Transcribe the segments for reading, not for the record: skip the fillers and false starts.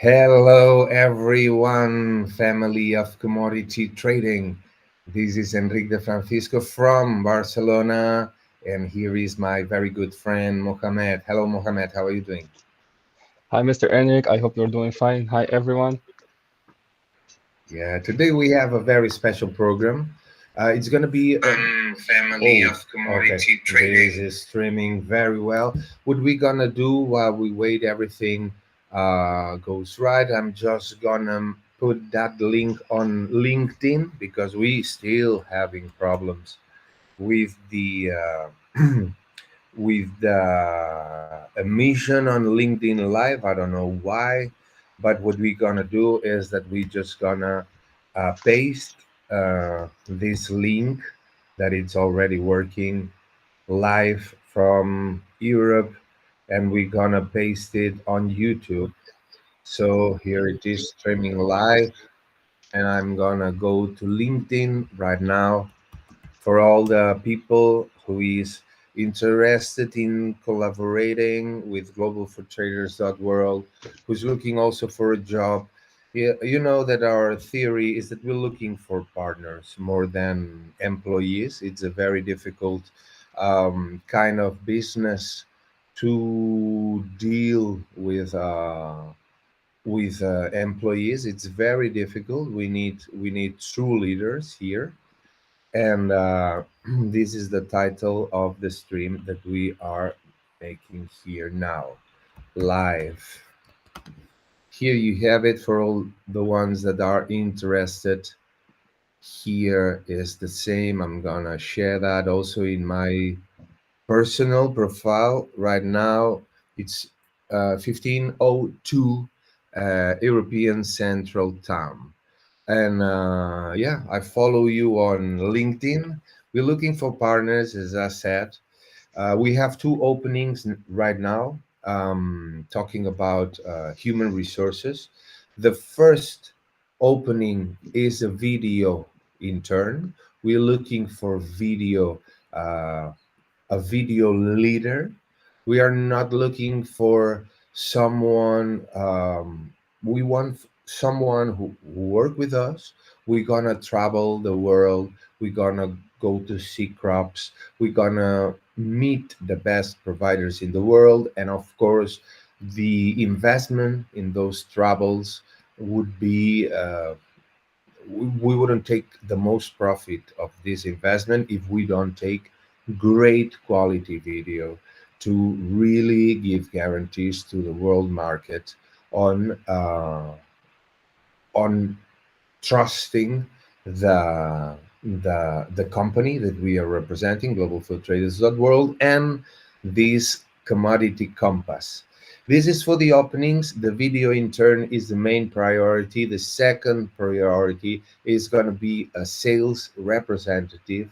Hello, everyone, family of commodity trading. This is Enrique de Francisco from Barcelona, and here is my very good friend Mohamed. Hello, Mohamed. How are you doing? Hi, Mr. Enric. I hope you're doing fine. Hi, everyone. Yeah, today we have a very special program. It's gonna be Family oh, of okay. commodity This trading. is streaming very well. What we gonna do while we wait everything goes right? I'm just gonna put that link on LinkedIn because we still having problems with the with the emission on LinkedIn Live. I don't know why, but what we're gonna do is that we just gonna paste this link that it's already working live from Europe, and we're gonna paste it on YouTube. So here it is streaming live, and I'm gonna go to LinkedIn right now for all the people who is interested in collaborating with globalfoodtraders.world, who's looking also for a job. You know that our theory is that we're looking for partners more than employees. It's a very difficult kind of business to deal with employees. It's very difficult. We need true leaders here, and this is the title of the stream that we are making here now, live. Here you have it for all the ones that are interested. Here is the same. I'm gonna share that also in my personal profile right now. It's 15:02 European Central Time. And yeah, I follow you on LinkedIn. We're looking for partners, as I said. We have two openings right now, talking about human resources. The first opening is a video intern. We're looking for uh, a video leader. We are not looking for someone. We want someone who work with us. We're gonna travel the world. We're gonna go to see crops. We're gonna meet the best providers in the world, and of course, the investment in those travels would be. We wouldn't take the most profit of this investment if we don't take great quality video to really give guarantees to the world market on on trusting the company that we are representing, globalfoodtraders.world, and this commodity compass. This is for the openings. The video intern is the main priority. The second priority is going to be a sales representative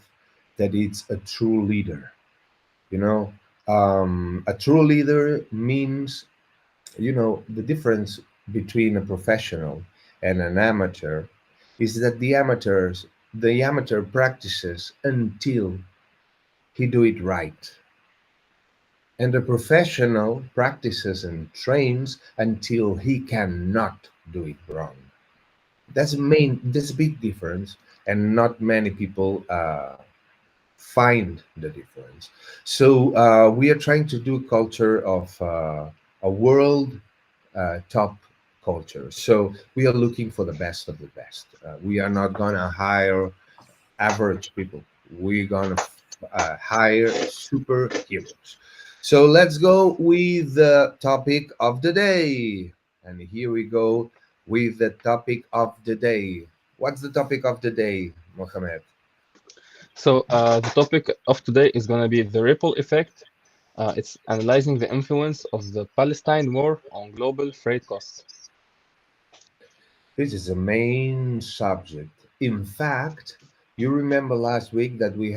that is a true leader. You know, a true leader means, the difference between a professional and an amateur is that the amateur practices until he do it right, and the professional practices and trains until he cannot do it wrong. That's a big difference, and not many people find the difference. So we are trying to do culture of a world top culture. So we are looking for the best of the best. We are not gonna hire average people. We're gonna hire superheroes. So let's go with the topic of the day. And here we go with the topic of the day. What's the topic of the day, Mohammed? The topic of today is going to be the ripple effect. It's analyzing the influence of the Palestine war on global freight costs. This is a main subject. In fact, you remember last week that we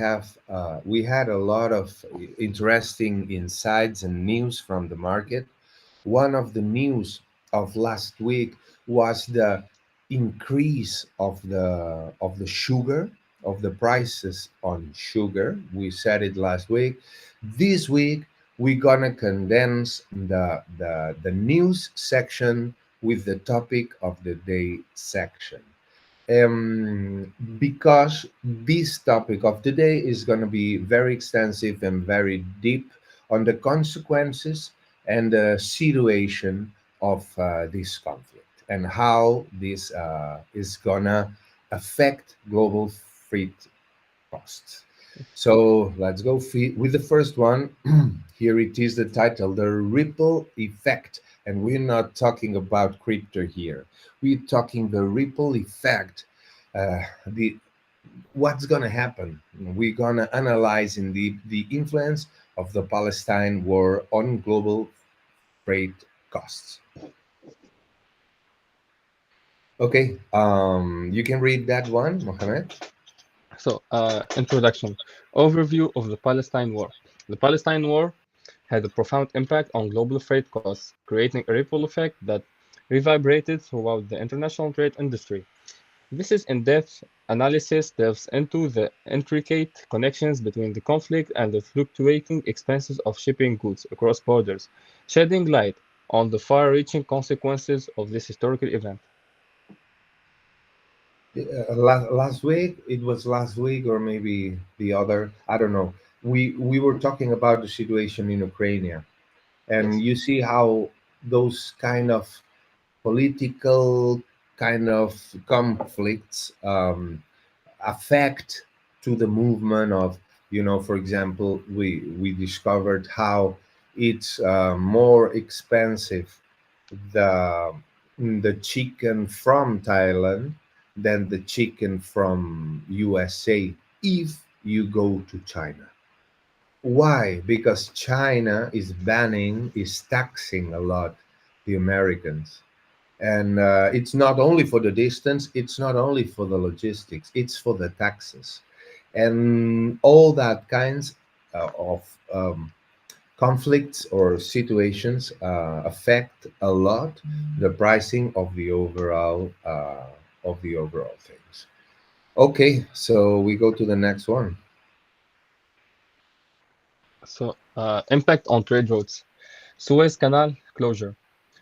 had a lot of interesting insights and news from the market. One of the news of last week was the increase of the sugar, of the prices on sugar. We said it last week. This week we're gonna condense the news section with the topic of the day section. Because this topic of today is going to be very extensive and very deep on the consequences and the situation of this conflict and how this is going to affect global freight costs. So let's go with the first one. Here it is, the title, The Ripple Effect. And we're not talking about crypto here. We're talking the ripple effect. The What's going to happen? We're going to analyze in the influence of the Palestine war on global freight costs. Okay, you can read that one, Mohammed. So, introduction. Overview of the Palestine War. The Palestine War had a profound impact on global freight costs, creating a ripple effect that reverberated throughout the international trade industry. This is in-depth analysis delves into the intricate connections between the conflict and the fluctuating expenses of shipping goods across borders, shedding light on the far-reaching consequences of this historical event. Last week, it was last week or maybe the other, I don't know. We were talking about the situation in Ukraine, and Yes. you see how those kind of political kind of conflicts affect to the movement of, for example, we discovered how it's more expensive, the the chicken from Thailand than the chicken from USA if you go to China. Why? Because China is taxing a lot the Americans. And it's not only for the distance, it's not only for the logistics, it's for the taxes. And all that kinds of conflicts or situations affect a lot the pricing of the overall things. Okay, so we go to the next one. So, impact on trade routes. Suez Canal closure.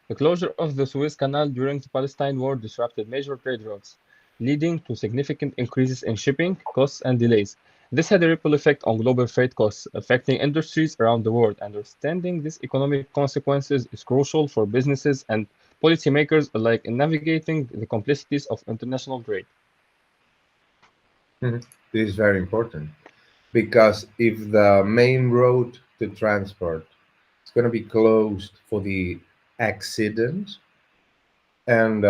The closure of the Suez Canal during the Palestine War disrupted major trade routes, leading to significant increases in shipping costs and delays. This had a ripple effect on global freight costs, affecting industries around the world. Understanding these economic consequences is crucial for businesses and policymakers alike in navigating the complexities of international trade. Mhm. This is very important because if the main road to transport is going to be closed for the accident, and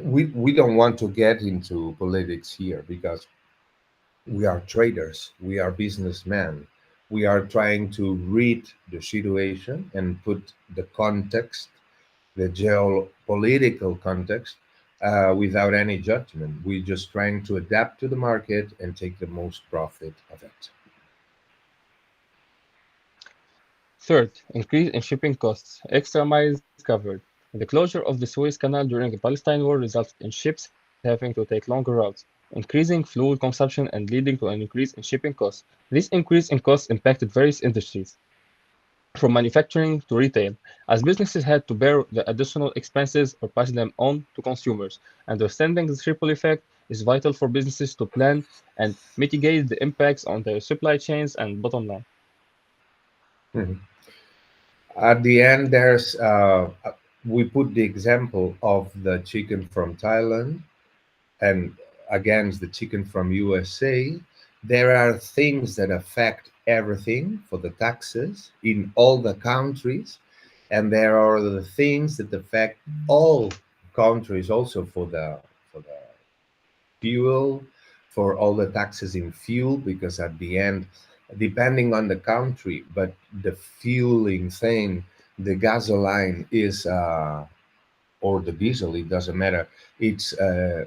we don't want to get into politics here because we are traders, we are businessmen, we are trying to read the situation and put the context, the geopolitical context, without any judgment. We're just trying to adapt to the market and take the most profit of it. Third, increase in shipping costs. Extra miles covered. The closure of the Suez Canal during the Palestine War resulted in ships having to take longer routes, increasing fuel consumption and leading to an increase in shipping costs. This increase in costs impacted various industries, from manufacturing to retail, as businesses had to bear the additional expenses or pass them on to consumers. Understanding the triple effect is vital for businesses to plan and mitigate the impacts on their supply chains and bottom line. Mhm. At the end, we put the example of the chicken from Thailand and against the chicken from USA. There are things that affect everything for the taxes in all the countries, and there are the things that affect all countries also for the fuel, for all the taxes in fuel, because at the end, depending on the country, but the fueling thing, the gasoline is or the diesel, it doesn't matter. It's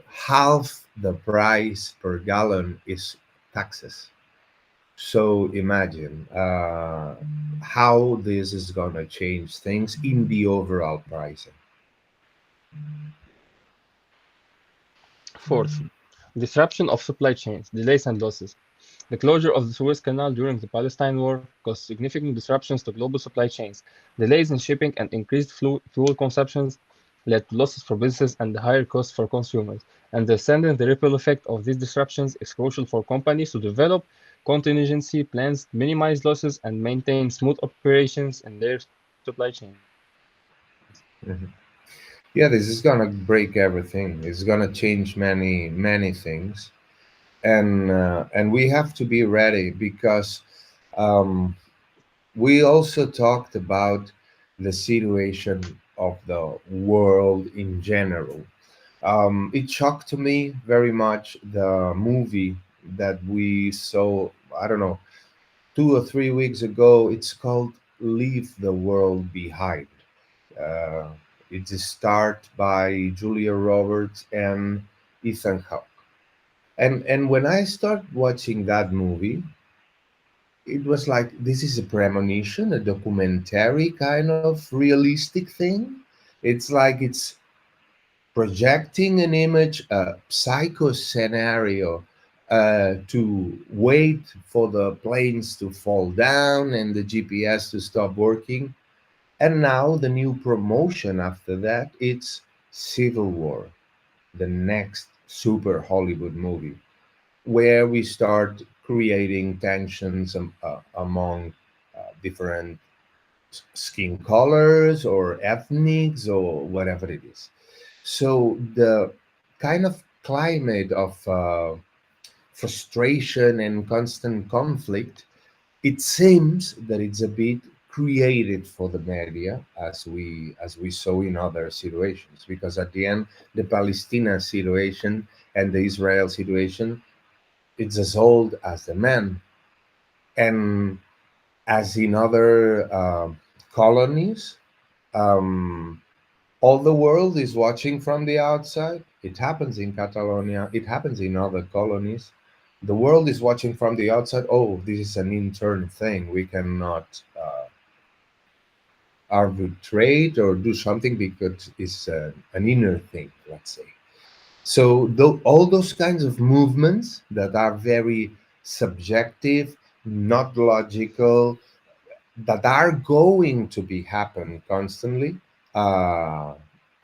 half the price per gallon is taxes. So imagine how this is going to change things in the overall pricing. Fourth, disruption of supply chains, delays and losses. The closure of the Suez Canal during the Palestine War caused significant disruptions to global supply chains. Delays in shipping and increased fuel consumptions led to losses for businesses and higher costs for consumers. Understanding the ripple effect of these disruptions is crucial for companies to develop contingency plans, minimize losses, and maintain smooth operations in their supply chains. Mhm. Yeah, this is gonna break everything. It's gonna change many things, and we have to be ready because um, we also talked about the situation of the world in general. It shocked me very much the movie that we saw. I don't know, 2 or 3 weeks ago. It's called "Leave the World Behind." Uh, it's a start by Julia Roberts and Ethan Hawke. And when I started watching that movie, it was like this is a premonition, a documentary kind of realistic thing. It's like it's projecting an image, a psycho scenario, to wait for the planes to fall down and the GPS to stop working. And now the new promotion after that, it's Civil War, the next super Hollywood movie, where we start creating tensions among different skin colors or ethnics or whatever it is. So the kind of climate of frustration and constant conflict, it seems that it's a bit created for the media, as we saw in other situations, because at the end the Palestinian situation and the Israel situation, it's as old as the man. And as in other colonies, um, all the world is watching from the outside. It happens in Catalonia, it happens in other colonies. The world is watching from the outside. Oh, this is an intern thing. We cannot arbitrate or do something because it's an inner thing, let's say. So all those kinds of movements that are very subjective, not logical, that are going to be happen constantly, uh,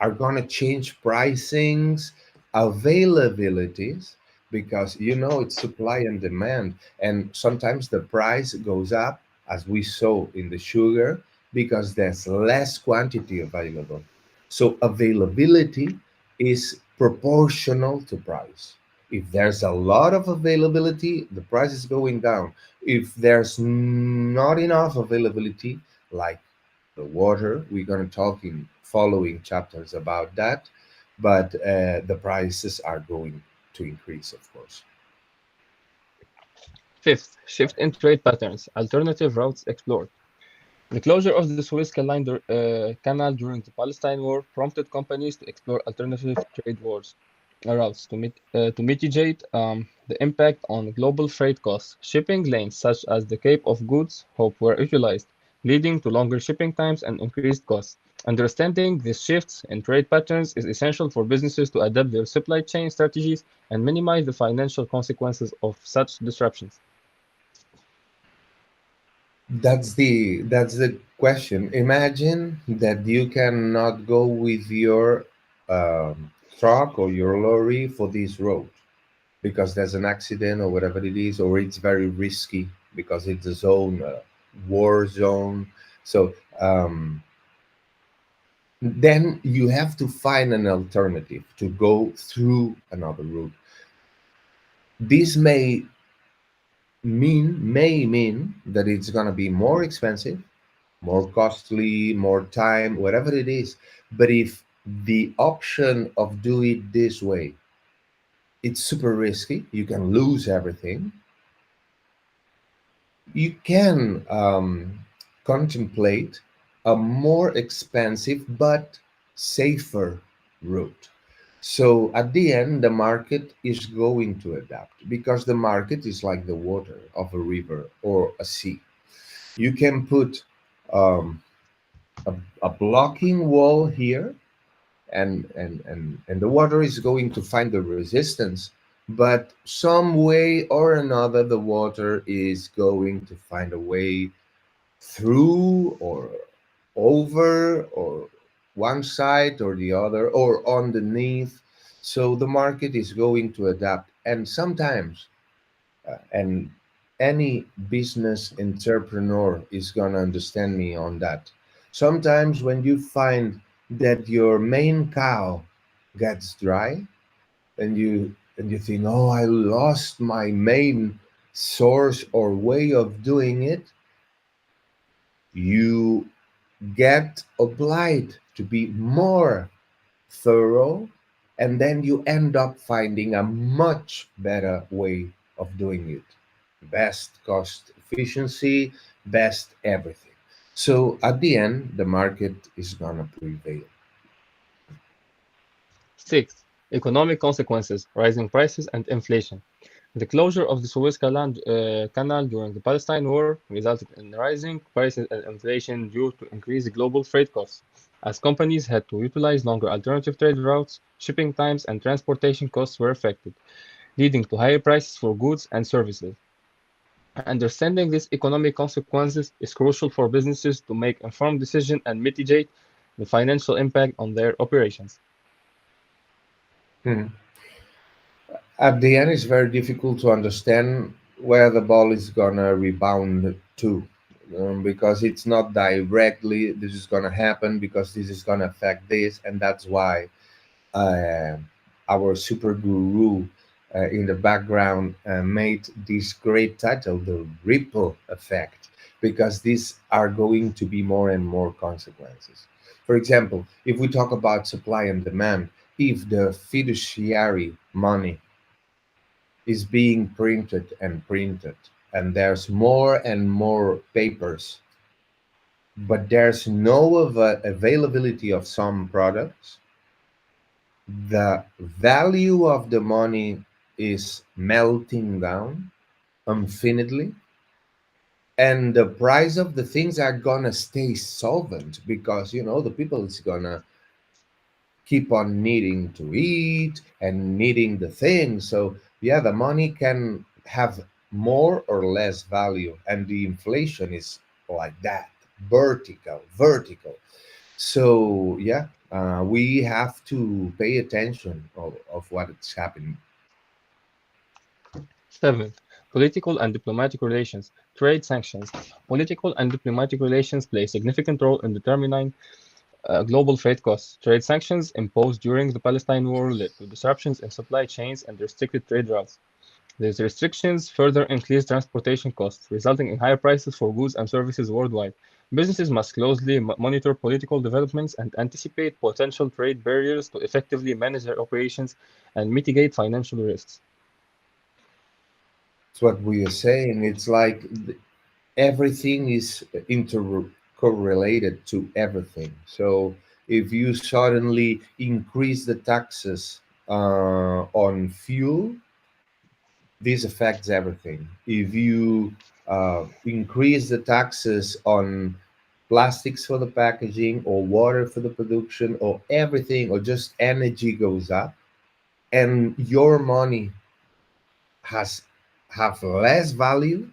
are going to change pricings, availabilities, because it's supply and demand, and sometimes the price goes up, as we saw in the sugar, because there's less quantity available. So availability is proportional to price. If there's a lot of availability, the price is going down. If there's not enough availability, like the water, we're going to talk in following chapters about that, but the prices are going to increase, of course. Fifth, shift in trade patterns, alternative routes explored. The closure of the Canal during the Palestine War prompted companies to explore alternative trade routes to mitigate the impact on global freight costs. Shipping lanes such as the Cape of Goods Hope were utilized, leading to longer shipping times and increased costs. Understanding these shifts in trade patterns is essential for businesses to adapt their supply chain strategies and minimize the financial consequences of such disruptions. That's the question. Imagine that you cannot go with your truck or your lorry for this road because there's an accident or whatever it is, or it's very risky because it's a zone, a war zone. So then you have to find an alternative to go through another route. This may mean that it's going to be more expensive, more costly, more time, whatever it is. But if the option of do it this way, it's super risky, you can lose everything. You can contemplate a more expensive but safer route. So at the end, the market is going to adapt because the market is like the water of a river or a sea. You can put um, a blocking wall here, and the water is going to find the resistance but some way or another, the water is going to find a way through or over or one side or the other or underneath. So the market is going to adapt. And sometimes, and any business entrepreneur is going to understand me on that. Sometimes when you find that your main cow gets dry, and you think, oh, I lost my main source or way of doing it, you get obliged to be more thorough, and then you end up finding a much better way of doing it. Best cost efficiency, best everything. So at the end, the market is going to prevail. 6. Economic consequences, rising prices and inflation. The closure of the Suez Canal during the Palestine War resulted in rising prices and inflation due to increased global freight costs, as companies had to utilize longer alternative trade routes, shipping times, and transportation costs were affected, leading to higher prices for goods and services. Understanding these economic consequences is crucial for businesses to make informed decisions and mitigate the financial impact on their operations. Hmm. At the end, it's very difficult to understand where the ball is gonna rebound to, because it's not directly this is gonna happen because this is gonna affect this, and that's why uh, our super guru in the background made this great title, the ripple effect, because these are going to be more and more consequences. For example, if we talk about supply and demand, if the fiduciary money is being printed and printed, and there's more and more papers, but there's no availability of some products, the value of the money is melting down infinitely, and the price of the things are gonna stay solvent because the people is gonna keep on needing to eat and needing the things. So yeah, the money can have more or less value, and the inflation is like that, vertical. So yeah, we have to pay attention of what is happening. 7. Political and diplomatic relations. Trade sanctions. Political and diplomatic relations play a significant role in determining global freight costs. Trade sanctions imposed during the Palestine War led to disruptions in supply chains and restricted trade routes. These restrictions further increased transportation costs, resulting in higher prices for goods and services worldwide. Businesses must closely monitor political developments and anticipate potential trade barriers to effectively manage their operations and mitigate financial risks. It's what we are saying. It's like everything is intercorrelated to everything. So if you suddenly increase the taxes on fuel, this affects everything. If you increase the taxes on plastics for the packaging or water for the production or everything or just energy goes up, and your money has have less value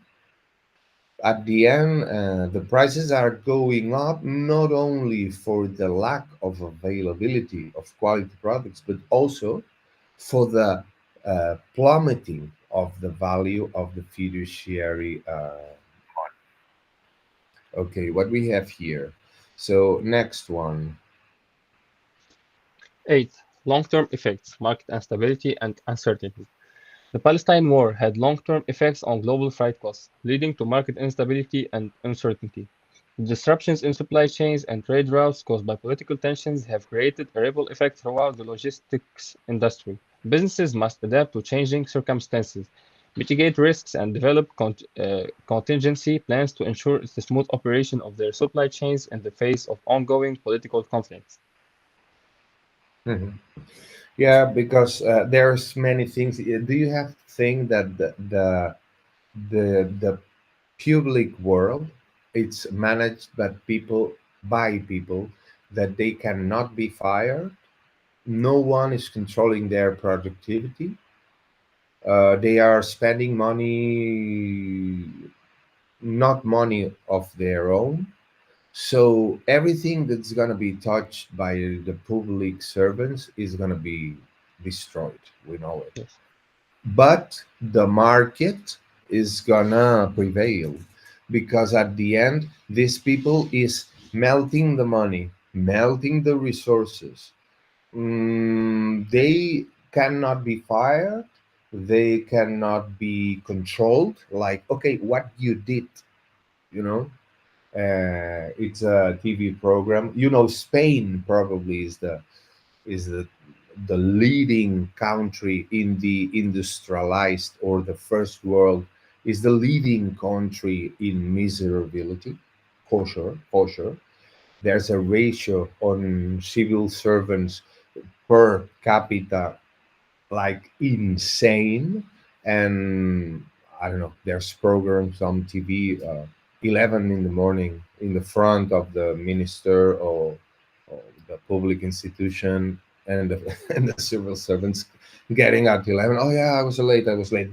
at the end, the prices are going up not only for the lack of availability of quality products, but also for the plummeting of the value of the fiduciary. Okay, what we have here. So next one. 8. Long-term effects, market instability and uncertainty. The Palestine War had long-term effects on global freight costs, leading to market instability and uncertainty. The disruptions in supply chains and trade routes caused by political tensions have created a ripple effect throughout the logistics industry. Businesses must adapt to changing circumstances, mitigate risks, and develop contingency plans to ensure the smooth operation of their supply chains in the face of ongoing political conflicts. Mhm. Yeah, because there's many things. Do you have to think that the public world, it's managed by people that they cannot be fired? No one is controlling their productivity, They are spending money, not money of their own. So everything that's going to be touched by the public servants is going to be destroyed. We know it. Yes. But the market is gonna prevail because at the end, these people is melting the money, melting the resources. They cannot be fired. They cannot be controlled. Like, okay, what you did, you know, it's a TV program. You know, Spain probably is the leading country in the industrialized or the first world, is the leading country in miserability, for sure. There's a ratio on civil servants per capita like insane. And I don't know, there's programs on TV, 11 in the morning in the front of the minister or the public institution, and the, and the civil servants getting at 11. Oh yeah, I was late.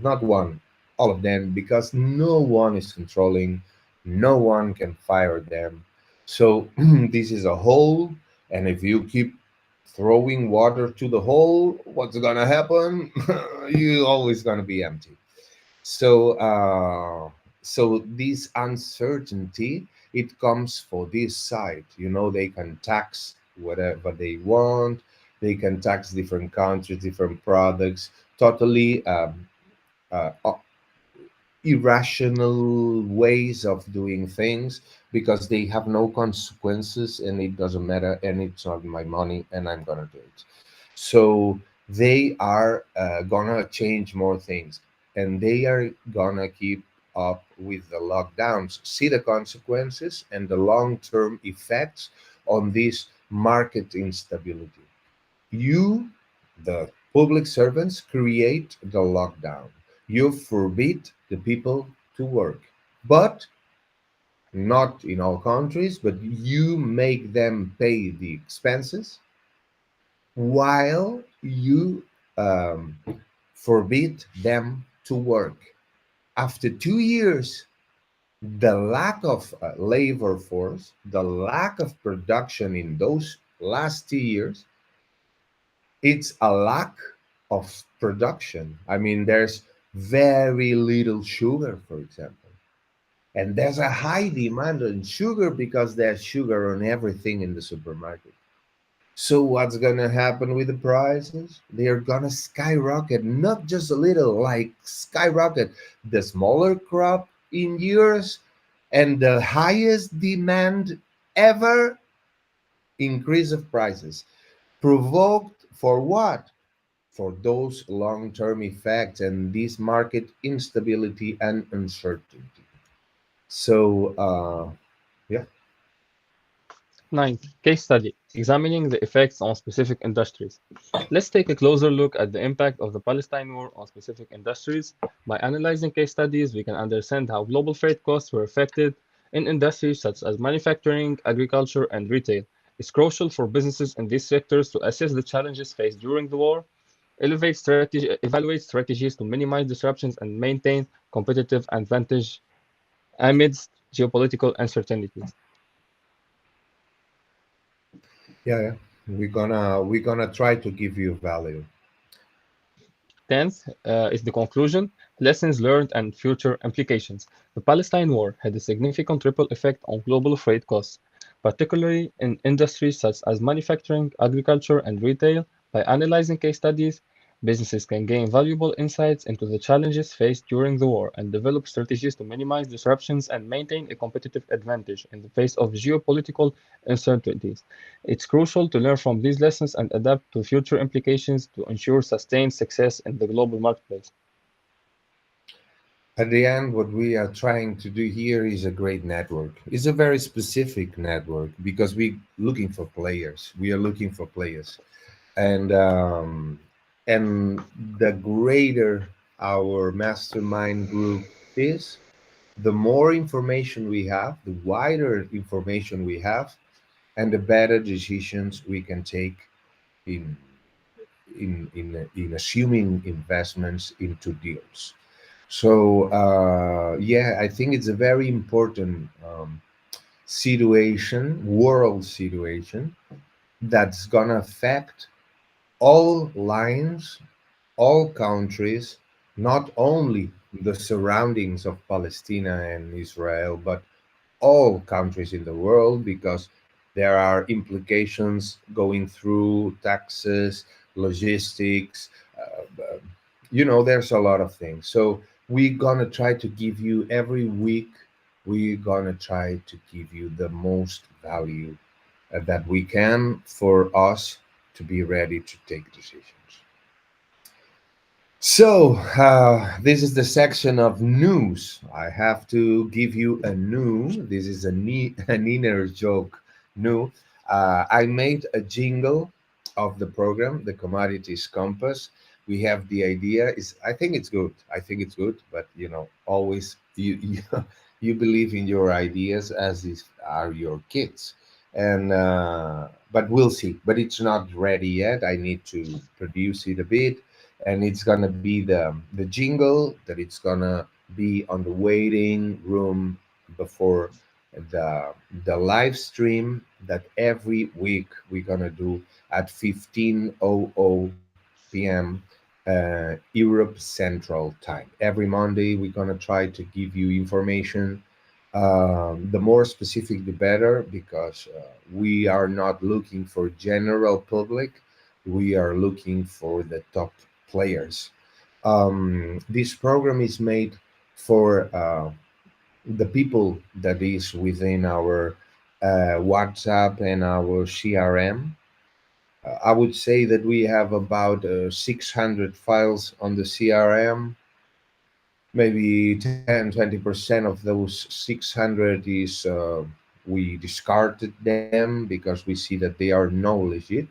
Not one, all of them, because no one is controlling, no one can fire them. So this is a hole, and if you keep throwing water to the hole, what's gonna happen? You always gonna be empty. So, so this uncertainty, it comes for this side. You know, they can tax whatever they want. They can tax different countries, different products, totally uh, irrational ways of doing things because they have no consequences and it doesn't matter and it's not my money and I'm gonna do it. So they are gonna change more things and they are gonna keep up with the lockdowns, see the consequences and the long-term effects on this market instability. You, the public servants, create the lockdown. You forbid the people to work. But not in all countries, but you make them pay the expenses while you um, forbid them to work. After 2 years, the lack of labor force, the lack of production in those last 2 years, it's a lack of production. I mean, there's very little sugar, for example, and there's a high demand on sugar because there's sugar on everything in the supermarket. So what's gonna happen with the prices? They are gonna skyrocket, not just a little, like skyrocket. The smaller crop in years and the highest demand ever, increase of prices. Provoked for what? For those long term effects and this market instability and uncertainty. So, yeah, Ninth, case study, examining the effects on specific industries. Let's take a closer look at the impact of the Palestine war on specific industries. By analyzing case studies, we can understand how global freight costs were affected in industries such as manufacturing, agriculture, and retail. It's crucial for businesses in these sectors to assess the challenges faced during the war, evaluate strategies to minimize disruptions, and maintain competitive advantage amidst geopolitical uncertainties. yeah, yeah. We're gonna try to give you value. Tenth is the conclusion, lessons learned, and future implications. The Palestine War had a significant ripple effect on global freight costs, particularly in industries such as manufacturing, agriculture, and retail. By analyzing case studies, businesses can gain valuable insights into the challenges faced during the war and develop strategies to minimize disruptions and maintain a competitive advantage in the face of geopolitical uncertainties. It's crucial to learn from these lessons and adapt to future implications to ensure sustained success in the global marketplace. At the end, what we are trying to do here is a great network. It's a very specific network because we're looking for players. We are looking for players, and um, and the greater our mastermind group is, the more information we have, the wider information we have, and the better decisions we can take in in assuming investments into deals. So yeah, I think it's a very important situation, world situation, that's gonna affect all lines, all countries, not only the surroundings of Palestine and Israel, but all countries in the world, because there are implications going through taxes, logistics. There's a lot of things. So we're gonna try to give you every week. We're gonna try to give you the most value that we can for us to be ready to take decisions. So, this is the section of news. I have to give you a new. This is an inner joke. New. I made a jingle of the program, the Commodities Compass. We have the idea. Is I think it's good. I think it's good. But always you you believe in your ideas as is are your kids, and but we'll see. But it's not ready yet. I need to produce it a bit, and it's gonna be the jingle that it's gonna be on the waiting room before the the live stream that every week we're gonna do at 15:00 p.m. Europe Central Time. Every Monday we're gonna try to give you information. The more specific, the better, because we are not looking for general public. We are looking for the top players. This program is made for the people that is within our WhatsApp and our CRM. I would say that we have about 600 files on the CRM. Maybe 10-20% of those 600 is we discarded them because we see that they are no legit,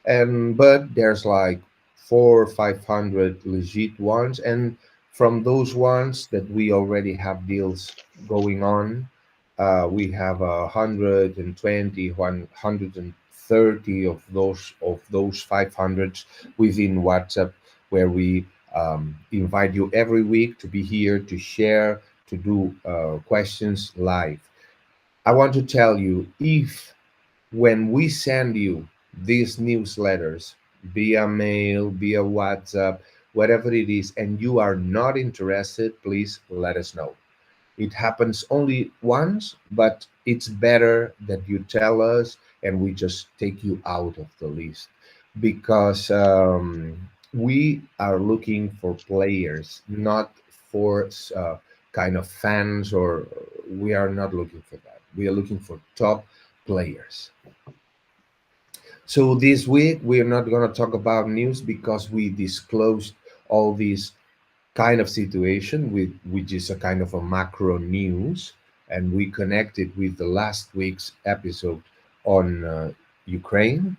and but there's like 400 or 500 legit ones, and from those ones that we already have deals going on, we have 120, 130 of those 500 within WhatsApp, where we invite you every week to be here to share, to do questions live. I want to tell you, if when we send you these newsletters via mail, via WhatsApp, whatever it is, and you are not interested, please let us know. It happens only once, but it's better that you tell us and we just take you out of the list, because we are looking for players, not for kind of fans, or we are not looking for that. We are looking for top players. So this week we are not going to talk about news because we disclosed all these kind of situation with which is a kind of a macro news, and we connected with the last week's episode on Ukraine,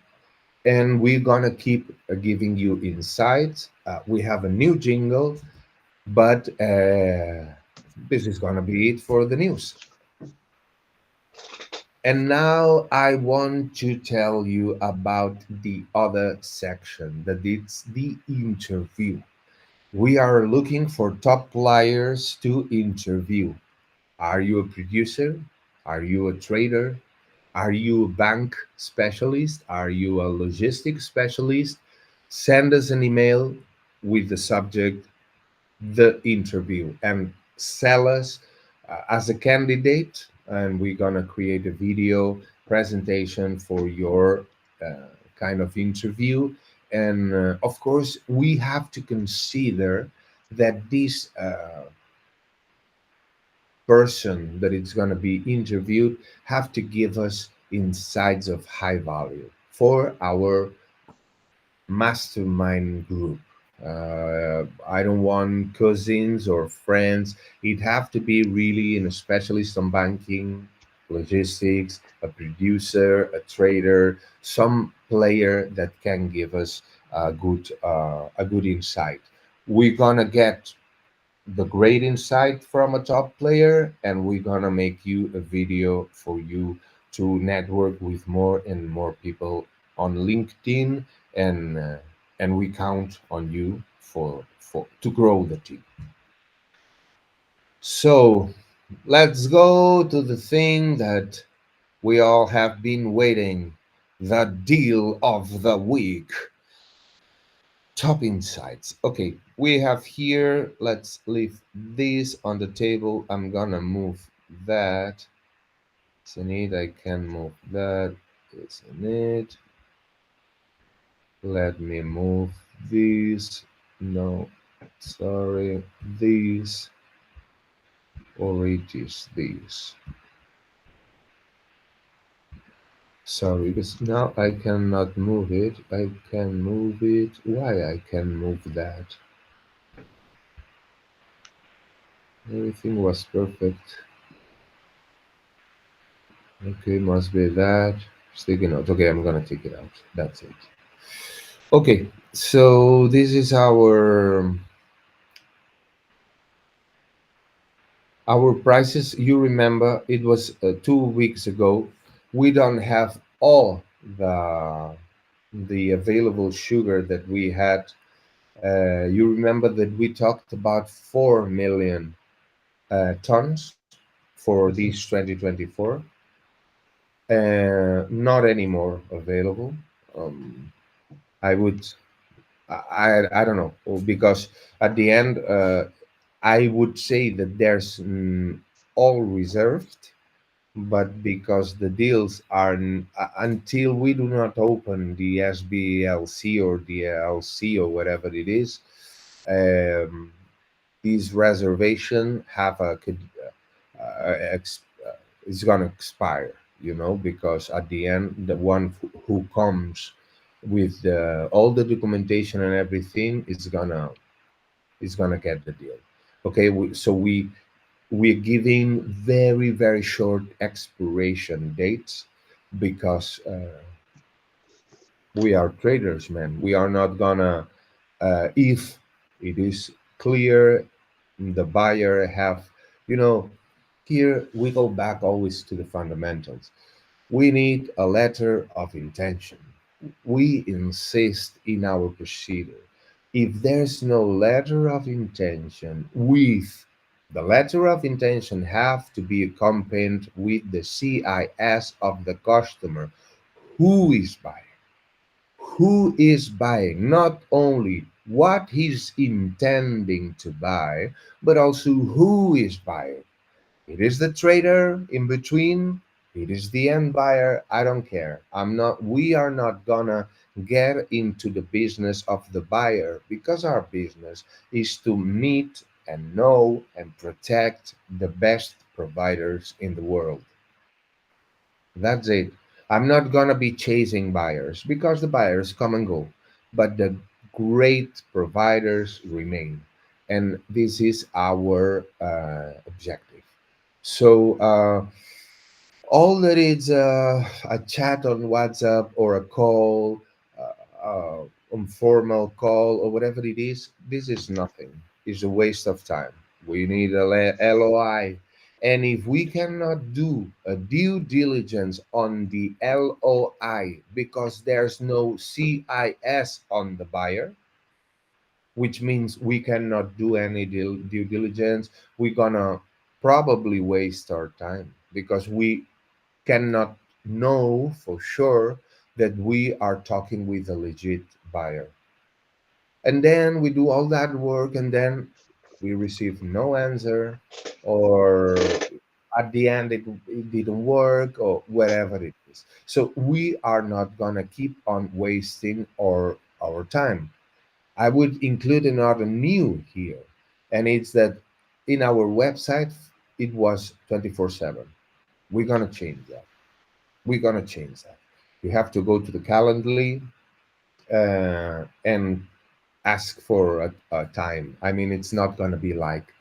and we're gonna keep giving you insights. We have a new jingle, but this is gonna be it for the news. And now I want to tell you about the other section, that it's the interview. We are looking for top players to interview. Are you a producer? Are you a trader? Are you a bank specialist? Are you a logistics specialist? Send us an email with the subject the interview and sell us as a candidate, and we're gonna create a video presentation for your kind of interview. And of course we have to consider that this person that is going to be interviewed have to give us insights of high value for our mastermind group. I don't want cousins or friends. It have to be really a specialist on banking, logistics, a producer, a trader, some player that can give us a good insight. We're gonna get the great insight from a top player, and we're gonna make you a video for you to network with more and more people on LinkedIn, and and we count on you for to grow the team. So let's go to the thing that we all have been waiting, the deal of the week. Top insights. Okay, we have here, let's leave this on the table. I'm gonna move that. Isn't it? I can move that. Isn't it? Let me move this. No, sorry. This, or it is this. Sorry, because now I cannot move it. I can move it. Why I can move that? Everything was perfect. Okay, must be that. Sticky note. Okay, I'm gonna take it out. That's it. Okay, so this is our prices. You remember it was 2 weeks ago. We don't have all the available sugar that we had. You remember that we talked about 4 million tons for this Mhm. 2024. Not anymore available. Um, I would, I don't know, because at the end, I would say that there's all reserved, but because the deals are until we do not open the SBLC or the LC or whatever it is, um, these reservation have a could it's gonna expire, because at the end the one who comes with all the documentation and everything is gonna get the deal. Okay, so we're giving very very short expiration dates because we are traders, man. We are not gonna if it is clear the buyer have, you know here we go back always to the fundamentals. We need a letter of intention. We insist in our procedure. If there's no letter of intention, with the letter of intention have to be accompanied with the CIS of the customer. Who is buying? Who is buying? Not only what he's intending to buy, but also who is buying. It is the trader in between. It is the end buyer. I don't care. We are not gonna get into the business of the buyer because our business is to meet and know and protect the best providers in the world. That's it. I'm not gonna be chasing buyers because the buyers come and go, but the great providers remain, and this is our objective. So all that is a chat on WhatsApp or a call, informal call or whatever it is, this is nothing. It's a waste of time. We need a LOI. And if we cannot do a due diligence on the LOI because there's no CIS on the buyer, which means we cannot do any due diligence, we're gonna probably waste our time because we cannot know for sure that we are talking with a legit buyer. And then we do all that work and then we receive no answer, or at the end it didn't work, or whatever it is. So we are not going to keep on wasting our time. I would include another new here, and it's that in our website it was 24/7. We're going to change that. We're going to change that. You have to go to the Calendly and ask for a time. I mean, it's not going to be like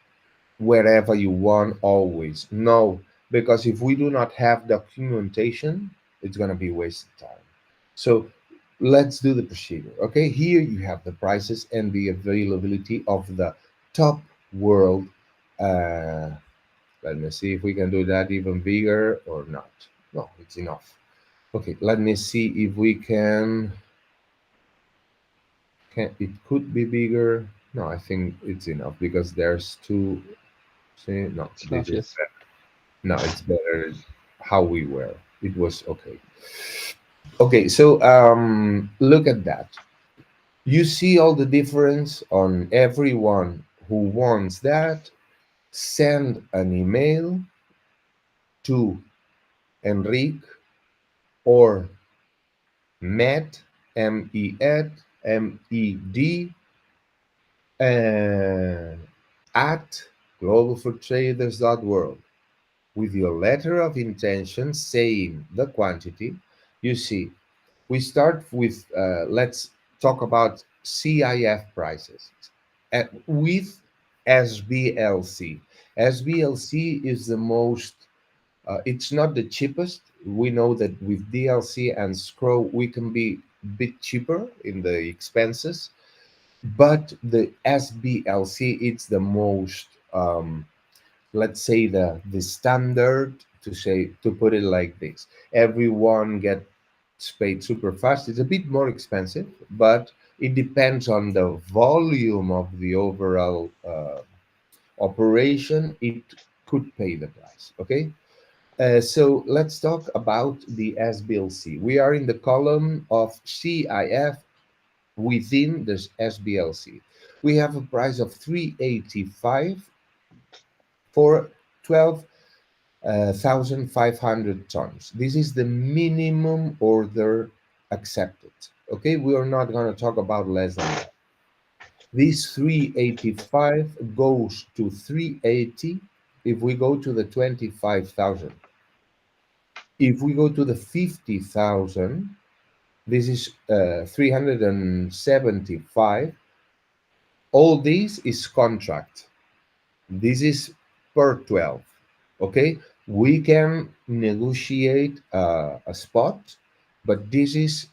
wherever you want always. No, because if we do not have documentation, it's going to be wasted time. So let's do the procedure. Okay, here you have the prices and the availability of the top world. Uh, Let me see if we can do that even bigger or not. No, it's enough. Okay, let me see if we can. it could be bigger. No, I think it's enough because there's two. See, no, It's this enough, is yes. no, it's better how we were. It was okay. Okay, so look at that. You see all the difference on everyone who wants that. Send an email to Enrique or Med, MED, MED, uh, at globalfoodtraders.world with your letter of intention saying the quantity. You see, we start with, let's talk about CIF prices with SBLC. SBLC is the most, it's not the cheapest. We know that with DLC and Scroll, we can be a bit cheaper in the expenses, but the SBLC, it's the most, let's say the standard, to say, to put it like this. Everyone gets paid super fast. It's a bit more expensive, but it depends on the volume of the overall operation. It could pay the price. Okay. So let's talk about the SBLC. We are in the column of CIF within this SBLC. We have a price of 385 for 12,500 tons. This is the minimum order accepted. Okay, we are not going to talk about less than that. This 385 goes to 380 if we go to the 25,000. If we go to the 50,000, this is 375. All this is contract. This is per 12. Okay, we can negotiate a spot, but this is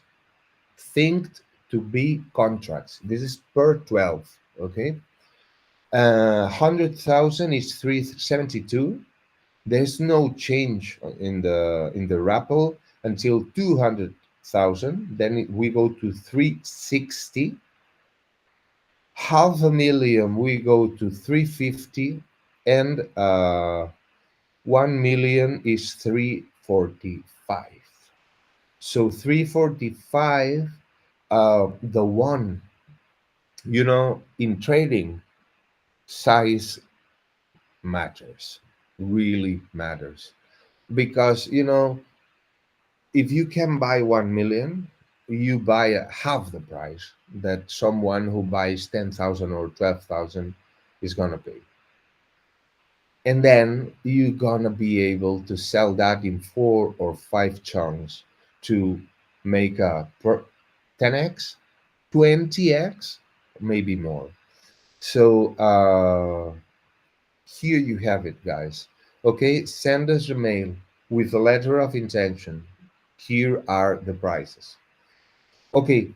think to be contracts. This is per 12. Okay, 100,000 is 372. There's no change in the RAPL until 200,000. Then we go to 360. Half a million we go to 350, and 1 million is 345. So 345, the one, in trading, size matters, really matters. Because, if you can buy 1 million, you buy half the price that someone who buys 10,000 or 12,000 is going to pay. And then you're gonna be able to sell that in 4 or 5 chunks to make a 10x, 20x, maybe more. So here you have it, guys. Okay, send us a mail with a letter of intention. Here are the prices. Okay,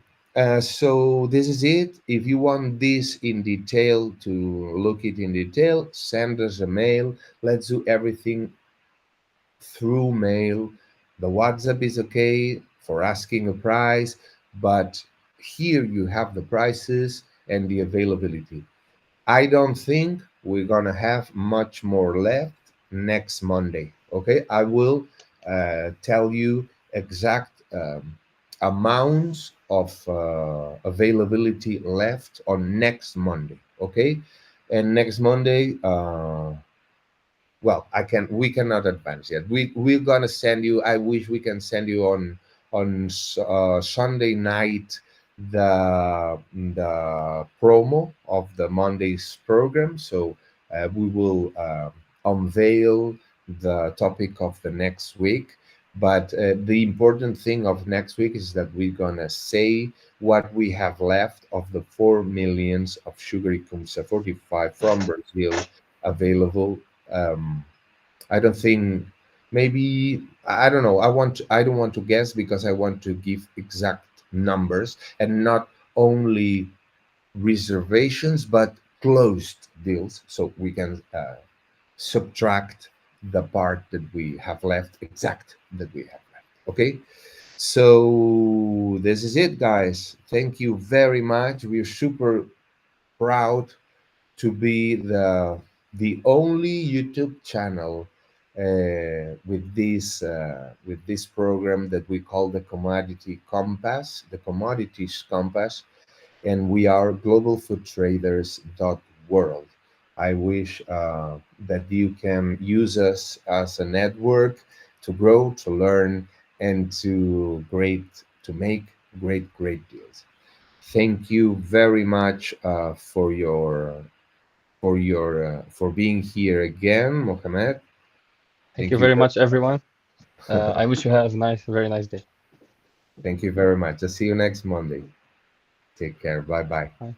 so this is it. If you want this in detail, to look it in detail, send us a mail. Let's do everything through mail. The WhatsApp is okay for asking a price, but here you have the prices and the availability. I don't think we're gonna have much more left next Monday. Okay, I will tell you exact amounts of availability left on next Monday. Okay, and next Monday, well, we cannot advance yet. We're gonna send you. I wish we can send you on Sunday night the promo of the Monday's program. So we will unveil the topic of the next week. But the important thing of next week is that we're gonna say what we have left of the 4 millions of sugary Kumsa 45 from Brazil available. um, I don't think, maybe, I don't know. I don't want to guess because I want to give exact numbers and not only reservations but closed deals, so we can subtract the part that we have left, exact that we have left. Okay. So this is it, guys. Thank you very much. We're super proud to be the only YouTube channel with this program that we call the Commodity Compass, the Commodities Compass, and we are globalfoodtraders.world. I wish that you can use us as a network to grow, to learn, and to make great deals. Thank you very much for being here again, Mohammed. Thank you Thank you very very much, everyone. I wish you have a very nice day. thank you very much. I'll see you next Monday. Take care. Bye bye. Bye.